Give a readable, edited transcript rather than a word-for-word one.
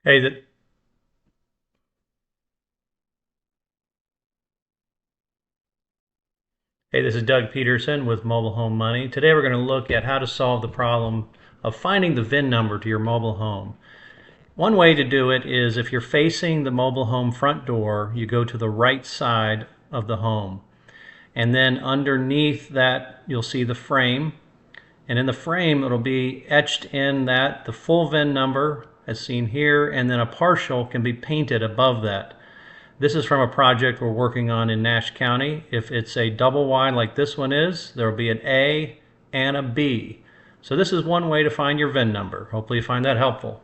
Hey, th hey, this is Doug Peterson with Mobile Home Money. Today we're going to look at how to solve the problem of finding the VIN number to your mobile home. One way to do it is if you're facing the mobile home front door, you go to the right side of the home. And then underneath that, you'll see the frame. And in the frame, it'll be etched in that the full VIN number as seen here, and then a partial can be painted above that. This is from a project we're working on in Nash County. If it's a double wide like this one is, there will be an A and a B. So this is one way to find your VIN number. Hopefully you find that helpful.